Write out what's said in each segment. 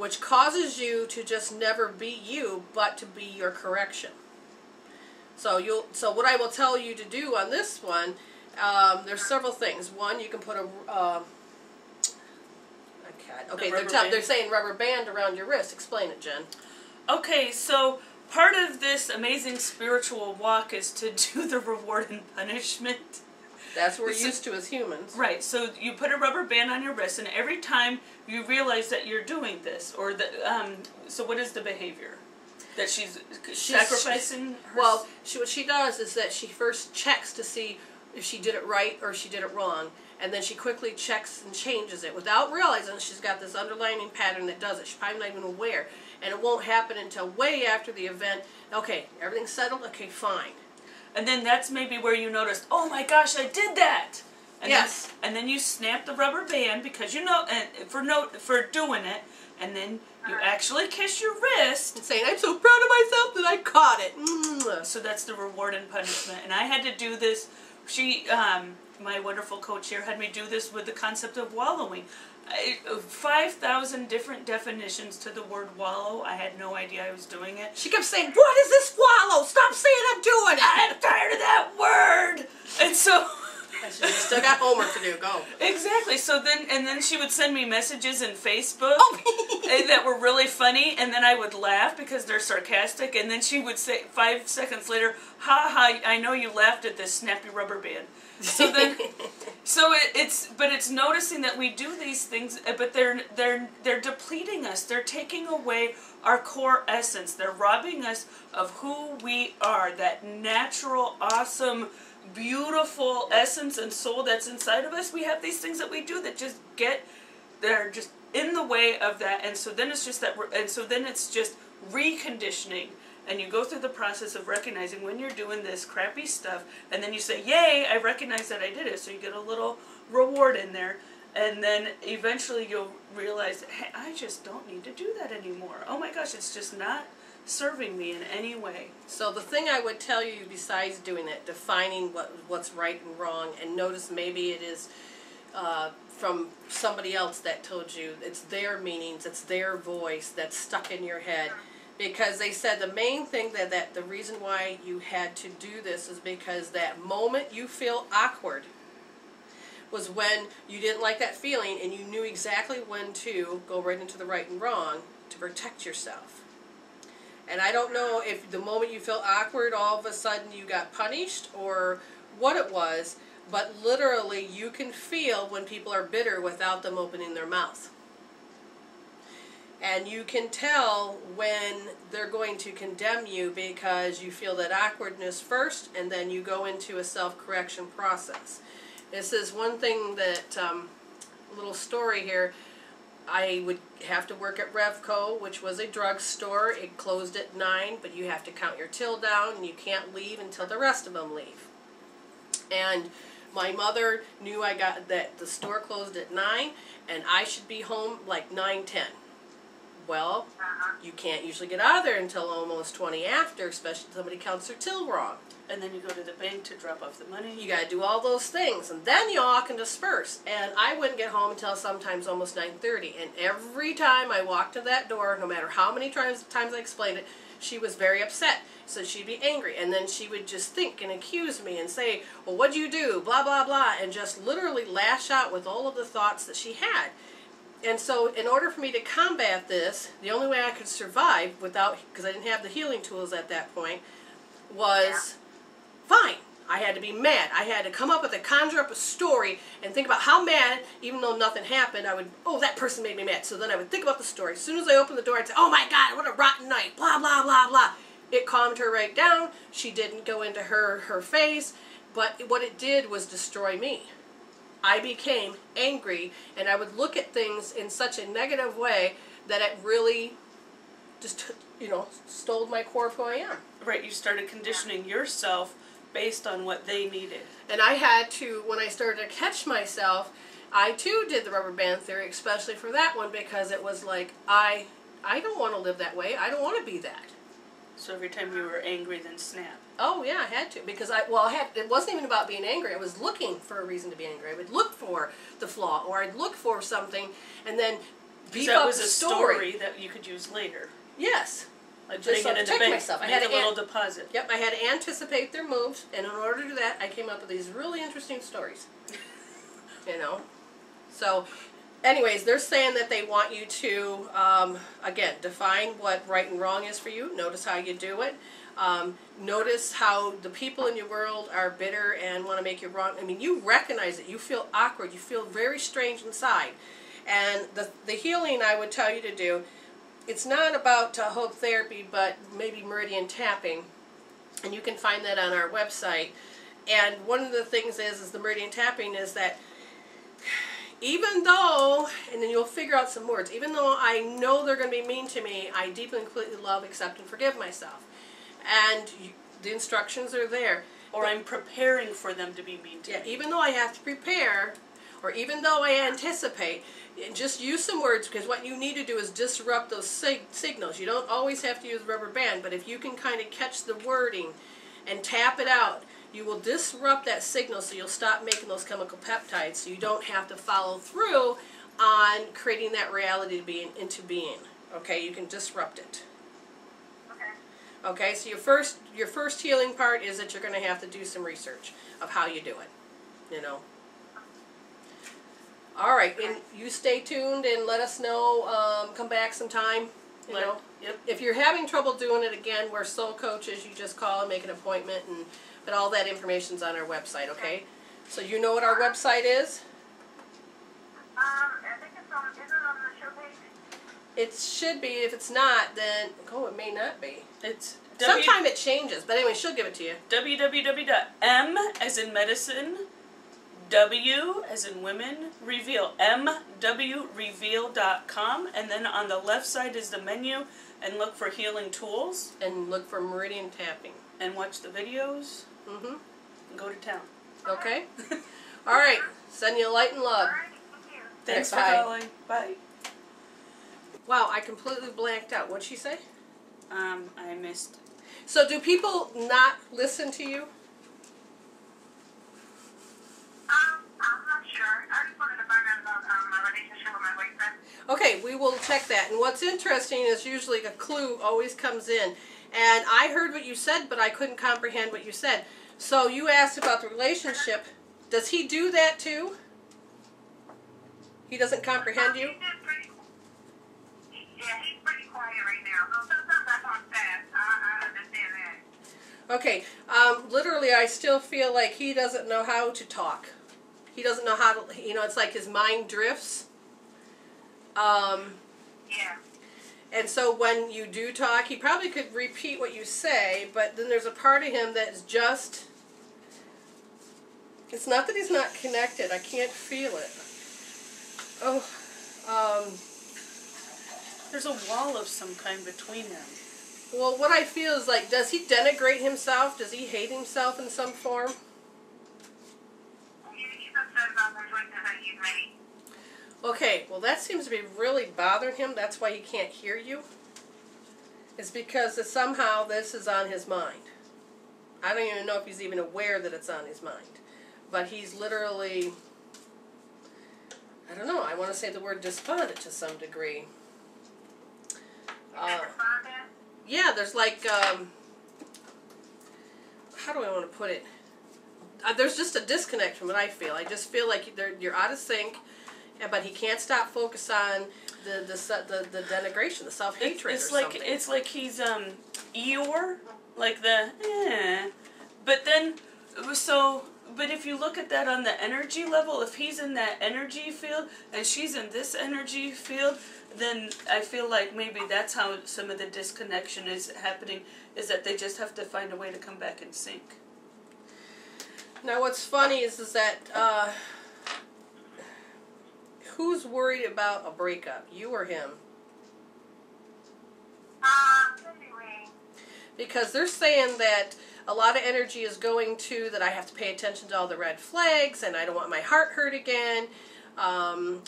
which causes you to just never be you, but to be your correction. So what I will tell you to do on this one, there's several things. One, you can put they're saying rubber band around your wrist. Explain it, Jen. Okay, so part of this amazing spiritual walk is to do the reward and punishment. That's what we're used to as humans. Right, so you put a rubber band on your wrist, and every time you realize that you're doing this, or that, so what is the behavior? That she's sacrificing her? Well, what she does is that she first checks to see if she did it right or she did it wrong. And then she quickly checks and changes it without realizing she's got this underlying pattern that does it. She's probably not even aware. And it won't happen until way after the event. Okay, everything's settled? Okay, fine. And then that's maybe where you noticed, oh my gosh, I did that! And yes. And then you snap the rubber band because you know, for doing it, and then you actually kiss your wrist. And saying, I'm so proud of myself that I caught it. So that's the reward and punishment. And I had to do this. My wonderful coach here had me do this with the concept of wallowing. 5,000 different definitions to the word wallow. I had no idea I was doing it. She kept saying, what is this wallow? Stop saying I'm doing it. I'm tired of that word. And so... You still got homework to do. Go. Exactly. So then she would send me messages in Facebook that were really funny, and then I would laugh because they're sarcastic, and then she would say 5 seconds later, "Ha ha! I know you laughed at this snappy rubber band." So then, it's noticing that we do these things, but they're depleting us. They're taking away our core essence. They're robbing us of who we are. That natural, awesome, beautiful essence and soul that's inside of us. We have these things that we do that they're just in the way of that, and so then it's just reconditioning. And you go through the process of recognizing when you're doing this crappy stuff, and then you say, yay, I recognize that I did it, so you get a little reward in there, and then eventually you'll realize, hey, I just don't need to do that anymore. Oh my gosh, it's just not serving me in any way. So the thing I would tell you besides doing it, defining what's right and wrong, and notice maybe it is from somebody else that told you, it's their meanings, it's their voice that's stuck in your head. Because they said the main thing that the reason why you had to do this is because that moment you feel awkward was when you didn't like that feeling and you knew exactly when to go right into the right and wrong to protect yourself. And I don't know if the moment you felt awkward, all of a sudden you got punished or what it was, but literally you can feel when people are bitter without them opening their mouth. And you can tell when they're going to condemn you because you feel that awkwardness first, and then you go into a self-correction process. This is one thing that, a little story here, I would have to work at Revco, which was a drugstore. It closed at 9, but you have to count your till down, and you can't leave until the rest of them leave. And my mother knew that the store closed at 9, and I should be home like 9:10. Well, you can't usually get out of there until almost 20 after, especially if somebody counts their till wrong. And then you go to the bank to drop off the money. You got to do all those things, and then you all can disperse. And I wouldn't get home until sometimes almost 9:30. And every time I walked to that door, no matter how many times I explained it, she was very upset. So she'd be angry, and then she would just think and accuse me and say, well, what'd you do, blah, blah, blah, and just literally lash out with all of the thoughts that she had. And so in order for me to combat this, the only way I could survive because I didn't have the healing tools at that point, was fine. I had to be mad. I had to come up with conjure up a story and think about how mad, even though nothing happened, that person made me mad. So then I would think about the story. As soon as I opened the door, I'd say, oh my God, what a rotten night, blah, blah, blah, blah. It calmed her right down. She didn't go into her face, but what it did was destroy me. I became angry, and I would look at things in such a negative way that it really just, stole my core of who I am. Right, you started conditioning yourself based on what they needed. And I had to, when I started to catch myself, I too did the rubber band theory, especially for that one, because it was like, I don't want to live that way. I don't want to be that. So every time you were angry, then snap. Oh yeah, I had to, because it wasn't even about being angry. I was looking for a reason to be angry. I would look for the flaw, or I'd look for something, and then beef that up was the a story. that you could use later. Like Like just putting it in the protect bank. myself. I Make had a to little deposit. Yep, I had to anticipate their moves, and in order to do that, I came up with these really interesting stories. You know? So, anyways, they're saying that they want you to, again, define what right and wrong is for you. Notice how you do it. Notice how the people in your world are bitter and want to make you wrong. I mean, you recognize it. You feel awkward. You feel very strange inside. And the healing I would tell you to do, it's not about hope therapy, but maybe meridian tapping. And you can find that on our website. And one of the things is the meridian tapping is that even though, and then you'll figure out some words, even though I know they're going to be mean to me, I deeply and completely love, accept, and forgive myself. And the instructions are there. Or I'm preparing for them to be mean to me. Even though I have to prepare, or even though I anticipate, just use some words, because what you need to do is disrupt those signals. You don't always have to use rubber band, but if you can kind of catch the wording and tap it out, you will disrupt that signal, so you'll stop making those chemical peptides, so you don't have to follow through on creating that reality to be into being. Okay, you can disrupt it. Okay, so your first healing part is that you're going to have to do some research of how you do it. You know. All right, and you stay tuned and let us know. Come back sometime. You know. Yep. If you're having trouble doing it again, we're soul coaches. You just call and make an appointment, but all that information's on our website. Okay. So you know what our website is? I think it's on. Is it on the show page? It should be. If it's not, then it may not be. It's sometime it changes, but anyway, she'll give it to you. www.m as in medicine, W as in women, reveal, MWReveal.com, and then on the left side is the menu, and look for healing tools. And look for meridian tapping. And watch the videos. Mm-hmm. And go to town. Okay. All right. Send you light and love. All right, thank you. Thanks for Bye. calling. Bye. Wow, I completely blanked out. What'd she say? I missed. So do people not listen to you? I'm not sure. I just wanted to find out about my relationship with my boyfriend. Okay, we will check that. And what's interesting is usually a clue always comes in. And I heard what you said, but I couldn't comprehend what you said. So you asked about the relationship. Does he do that too? He doesn't comprehend you? He's pretty quiet right now. So sometimes I talk fast. I understand that. Okay, literally I still feel like he doesn't know how to talk. He doesn't know how to, it's like his mind drifts. Yeah. And so when you do talk, he probably could repeat what you say, but then there's a part of him that's just, it's not that he's not connected, I can't feel it. Oh, There's a wall of some kind between them. well, what I feel is like, does he denigrate himself? Does he hate himself in some form? He's upset about the choices that he's made. Okay, well that seems to be really bothering him. That's why he can't hear you. It's because somehow this is on his mind. I don't even know if he's even aware that it's on his mind. But he's literally, I don't know, I want to say the word despondent to some degree. Yeah, there's like, how do I want to put it? There's just a disconnect from what I feel. I just feel like you're out of sync, but he can't stop focus on the denigration, the self-hatred or something. It's like he's Eeyore, like the but then but if you look at that on the energy level, if he's in that energy field and she's in this energy field, then I feel like maybe that's how some of the disconnection is happening, is that they just have to find a way to come back in sync. Now what's funny is that who's worried about a breakup, you or him? Anyway. Because they're saying that a lot of energy is going to that I have to pay attention to all the red flags and I don't want my heart hurt again. And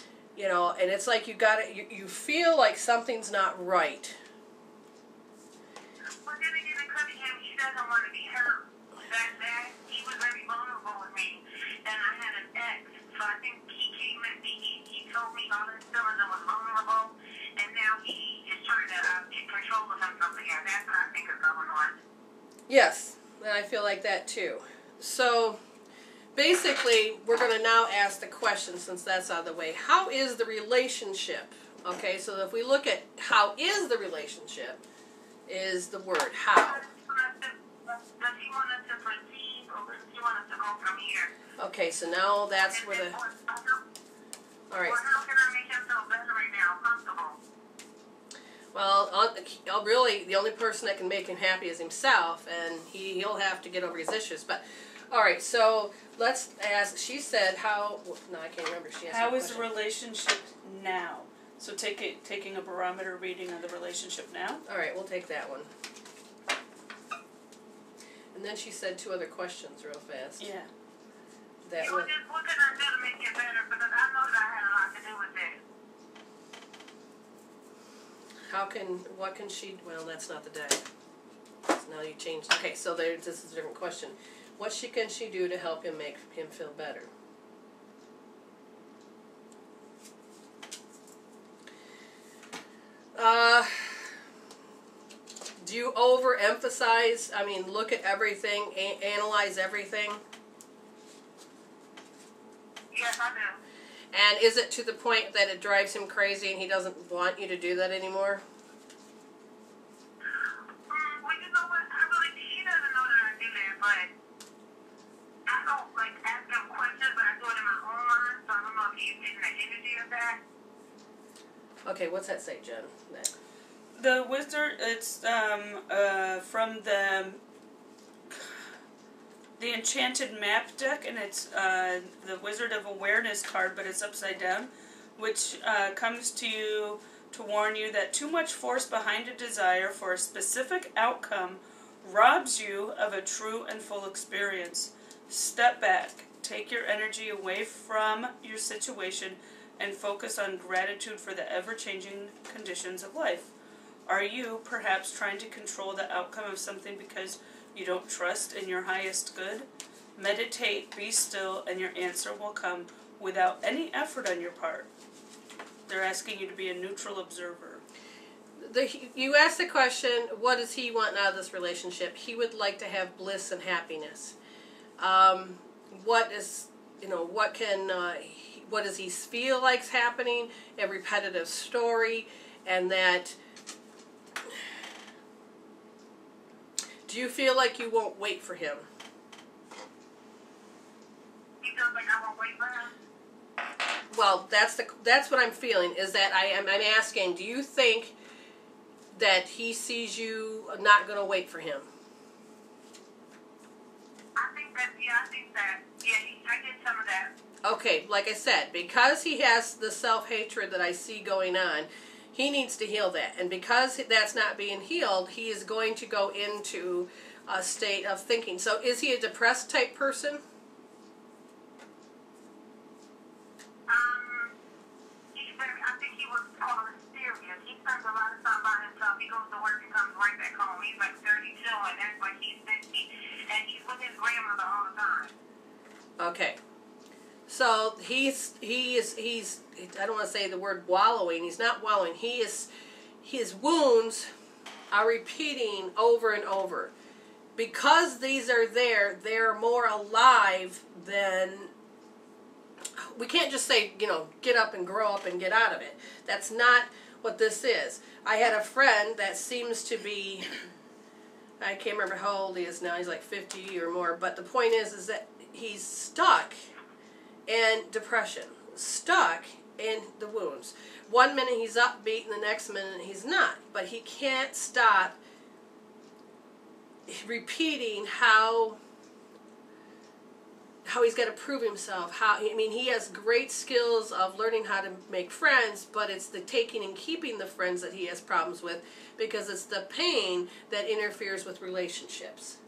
it's like you feel like something's not right. Well, then again, it could be him. He doesn't want to be hurt. He was very vulnerable with me, and I had an ex, so I think he came at me. He told me all his feelings and was vulnerable, Yes, and I feel like that too. So basically, we're going to now ask the question, since that's out of the way. How is the relationship? Okay, so if we look at how is the relationship, is the word how. Does he want us to proceed, or does he want us to go from here? Okay, so now that's where the... All right. Well, how can I make him feel better right now, comfortable? Well, really, the only person that can make him happy is himself, and he'll have to get over his issues. But, all right, so let's ask. She said, "How?" No, I can't remember. She asked. How is the relationship now? So taking a barometer reading of the relationship now. All right, we'll take that one. And then she said 2 other questions real fast. Yeah. That What can I do to make it better? Because I know that I had a lot to do with it. what can she, well, that's not the day. So now you changed, okay, so this is a different question. What can she do to help him make him feel better? Do you overemphasize, look at everything, analyze everything? Yes, I do. And is it to the point that it drives him crazy and he doesn't want you to do that anymore? Well, you know what? She doesn't know that I do that, but I don't, ask him questions, but I do it in my own mind, so I don't know if he's getting the energy of that. Okay, what's that say, Jen? The wizard, it's from the Enchanted Map deck, and it's the Wizard of Awareness card, but it's upside down, which comes to you to warn you that too much force behind a desire for a specific outcome robs you of a true and full experience. Step back, take your energy away from your situation, and focus on gratitude for the ever-changing conditions of life. Are you perhaps trying to control the outcome of something because you don't trust in your highest good? Meditate, be still, and your answer will come without any effort on your part. They're asking you to be a neutral observer. You asked the question, what does he want out of this relationship? He would like to have bliss and happiness. What does he feel like's happening? A repetitive story, and that... Do you feel like you won't wait for him? He feels like I won't wait for him? Well, that's what I'm feeling, is that I'm asking, do you think that he sees you not going to wait for him? I think that. Yeah, I get some of that. Okay, like I said, because he has the self-hatred that I see going on, he needs to heal that. And because that's not being healed, he is going to go into a state of thinking. So is he a depressed type person? I think he was all serious. He spends a lot of time by himself. He goes to work and comes right back home. He's like 32 and acts like he's 50. And he's with his grandmother all the time. Okay. So he's I don't want to say the word wallowing. He's not wallowing. His wounds are repeating over and over. Because these are there, they're more alive than... We can't just say, get up and grow up and get out of it. That's not what this is. I had a friend that seems to be... I can't remember how old he is now. He's like 50 or more. But the point is that he's stuck in depression, stuck in the wounds. One minute he's upbeat, and the next minute he's not. But he can't stop repeating how he's got to prove himself. He has great skills of learning how to make friends, but it's the taking and keeping the friends that he has problems with, because it's the pain that interferes with relationships.